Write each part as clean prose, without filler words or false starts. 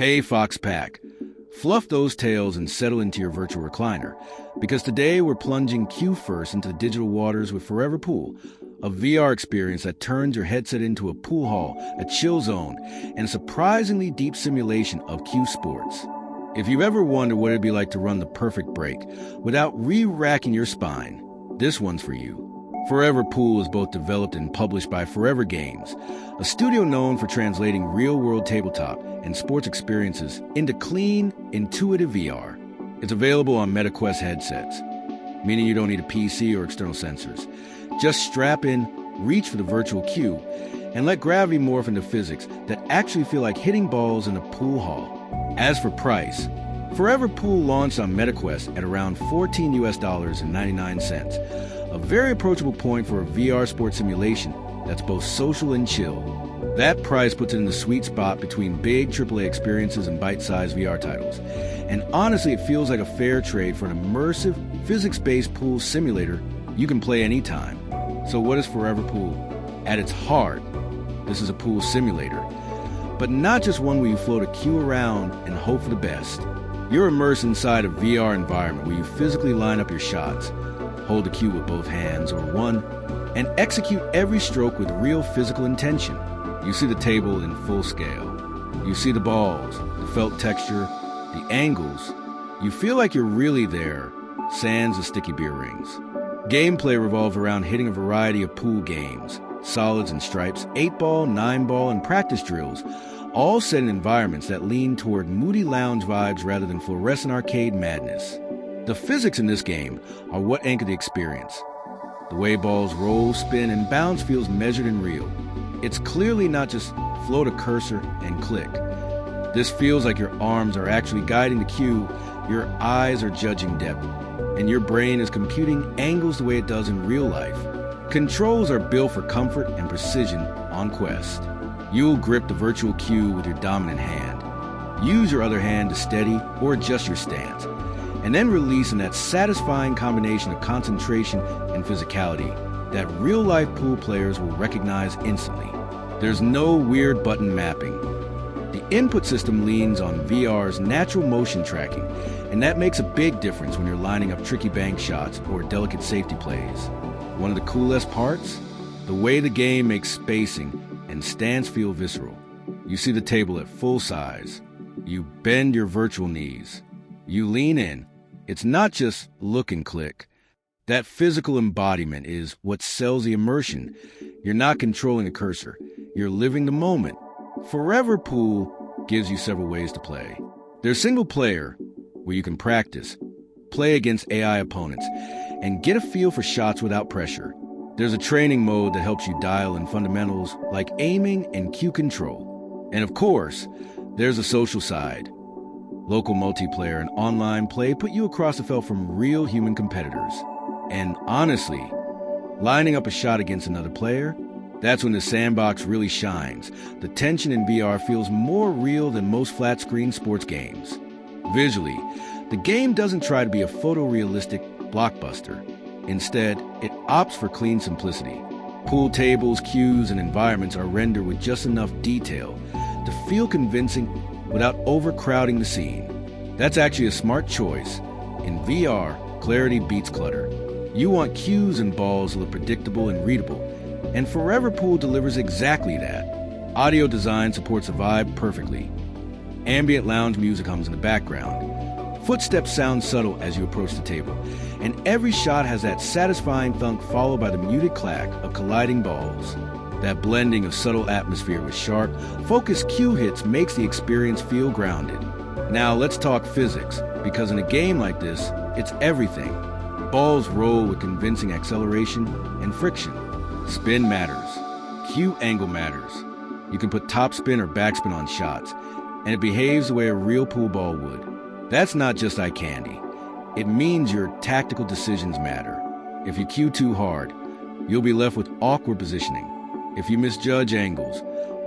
Hey, Fox Pack. Fluff those tails and settle into your virtual recliner, because today we're plunging Q first into the digital waters with Forever Pool, a VR experience that turns your headset into a pool hall, a chill zone, and a surprisingly deep simulation of Q sports. If you've ever wondered what it'd be like to run the perfect break without re-racking your spine, this one's for you. Forever Pool is both developed and published by Forever Games, a studio known for translating real-world tabletop and sports experiences into clean, intuitive VR. It's available on MetaQuest headsets, meaning you don't need a PC or external sensors. Just strap in, reach for the virtual cue, and let gravity morph into physics that actually feel like hitting balls in a pool hall. As for price, Forever Pool launched on MetaQuest at around $14.99, a very approachable point for a VR sports simulation that's both social and chill. That price puts it in the sweet spot between big AAA experiences and bite-sized VR titles. And honestly, it feels like a fair trade for an immersive, physics-based pool simulator you can play anytime. So what is Forever Pool? At its heart, this is a pool simulator, but not just one where you float a cue around and hope for the best. You're immersed inside a VR environment where you physically line up your shots, hold the cue with both hands or one, and execute every stroke with real physical intention. You see the table in full scale. You see the balls, the felt texture, the angles. You feel like you're really there, sans the sticky beer rings. Gameplay revolves around hitting a variety of pool games, solids and stripes, 8-ball, 9-ball, and practice drills, all set in environments that lean toward moody lounge vibes rather than fluorescent arcade madness. The physics in this game are what anchor the experience. The way balls roll, spin, and bounce feels measured and real. It's clearly not just float a cursor and click. This feels like your arms are actually guiding the cue, your eyes are judging depth, and your brain is computing angles the way it does in real life. Controls are built for comfort and precision on Quest. You'll grip the virtual cue with your dominant hand. Use your other hand to steady or adjust your stance, and then release in that satisfying combination of concentration and physicality that real-life pool players will recognize instantly. There's no weird button mapping. The input system leans on VR's natural motion tracking, and that makes a big difference when you're lining up tricky bank shots or delicate safety plays. One of the coolest parts? The way the game makes spacing and stance feel visceral. You see the table at full size. You bend your virtual knees. You lean in. It's not just look and click. That physical embodiment is what sells the immersion. You're not controlling a cursor. You're living the moment. Forever Pool gives you several ways to play. There's single player, where you can practice, play against AI opponents, and get a feel for shots without pressure. There's a training mode that helps you dial in fundamentals like aiming and cue control. And of course, there's a social side. Local multiplayer and online play put you across the felt from real human competitors. And honestly, lining up a shot against another player, that's when the sandbox really shines. The tension in VR feels more real than most flat-screen sports games. Visually, the game doesn't try to be a photorealistic blockbuster. Instead, it opts for clean simplicity. Pool tables, cues, and environments are rendered with just enough detail to feel convincing without overcrowding the scene. That's actually a smart choice. In VR, clarity beats clutter. You want cues and balls to look predictable and readable, and Forever Pool delivers exactly that. Audio design supports the vibe perfectly. Ambient lounge music hums in the background. Footsteps sound subtle as you approach the table, and every shot has that satisfying thunk followed by the muted clack of colliding balls. That blending of subtle atmosphere with sharp, focused cue hits makes the experience feel grounded. Now let's talk physics, because in a game like this, it's everything. Balls roll with convincing acceleration and friction. Spin matters. Cue angle matters. You can put topspin or backspin on shots, and it behaves the way a real pool ball would. That's not just eye candy. It means your tactical decisions matter. If you cue too hard, you'll be left with awkward positioning. If you misjudge angles,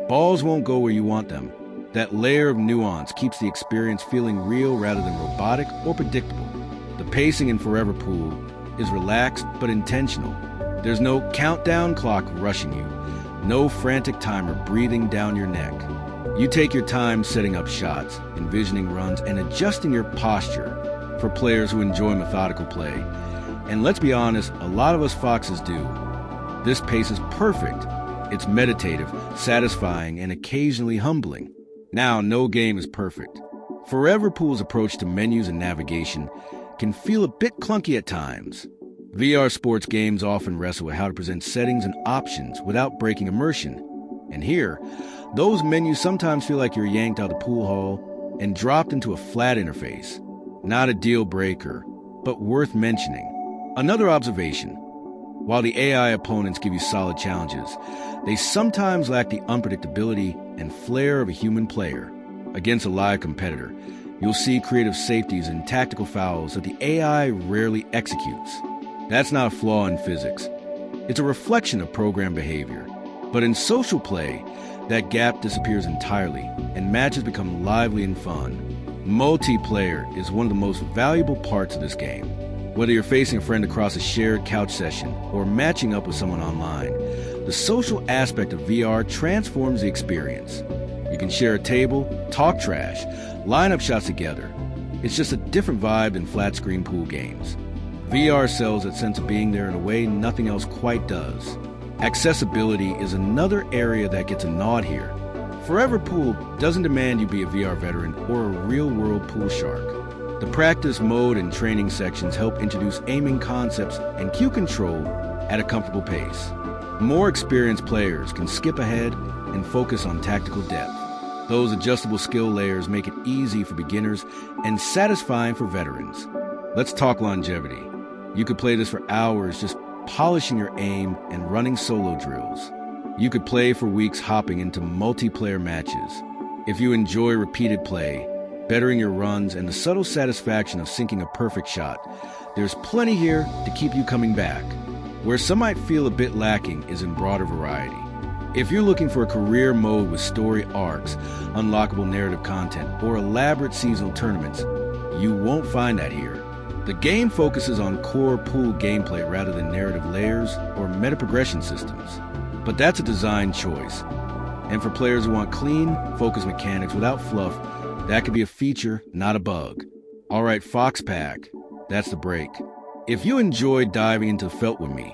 balls won't go where you want them. That layer of nuance keeps the experience feeling real rather than robotic or predictable. The pacing in Forever Pool is relaxed but intentional. There's no countdown clock rushing you, no frantic timer breathing down your neck. You take your time setting up shots, envisioning runs, and adjusting your posture for players who enjoy methodical play. And let's be honest, a lot of us foxes do. This pace is perfect. It's meditative, satisfying, and occasionally humbling. Now, no game is perfect. Forever Pool's approach to menus and navigation can feel a bit clunky at times. VR sports games often wrestle with how to present settings and options without breaking immersion. And here, those menus sometimes feel like you're yanked out of the pool hall and dropped into a flat interface. Not a deal breaker, but worth mentioning. Another observation: while the AI opponents give you solid challenges, they sometimes lack the unpredictability and flair of a human player. Against a live competitor, you'll see creative safeties and tactical fouls that the AI rarely executes. That's not a flaw in physics. It's a reflection of program behavior. But in social play, that gap disappears entirely, and matches become lively and fun. Multiplayer is one of the most valuable parts of this game. Whether you're facing a friend across a shared couch session or matching up with someone online, the social aspect of VR transforms the experience. You can share a table, talk trash, line up shots together. It's just a different vibe than flat-screen pool games. VR sells that sense of being there in a way nothing else quite does. Accessibility is another area that gets a nod here. Forever Pool doesn't demand you be a VR veteran or a real-world pool shark. The practice mode and training sections help introduce aiming concepts and cue control at a comfortable pace. More experienced players can skip ahead and focus on tactical depth. Those adjustable skill layers make it easy for beginners and satisfying for veterans. Let's talk longevity. You could play this for hours just polishing your aim and running solo drills. You could play for weeks hopping into multiplayer matches. If you enjoy repeated play, bettering your runs, and the subtle satisfaction of sinking a perfect shot, there's plenty here to keep you coming back. Where some might feel a bit lacking is in broader variety. If you're looking for a career mode with story arcs, unlockable narrative content, or elaborate seasonal tournaments, you won't find that here. The game focuses on core pool gameplay rather than narrative layers or meta progression systems. But that's a design choice. And for players who want clean, focused mechanics without fluff, that could be a feature, not a bug. All right, Fox Pack, that's the break. If you enjoyed diving into felt with me,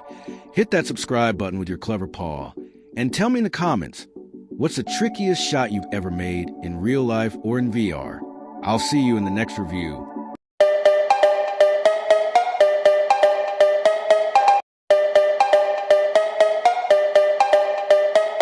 hit that subscribe button with your clever paw. And tell me in the comments, what's the trickiest shot you've ever made in real life or in VR? I'll see you in the next review.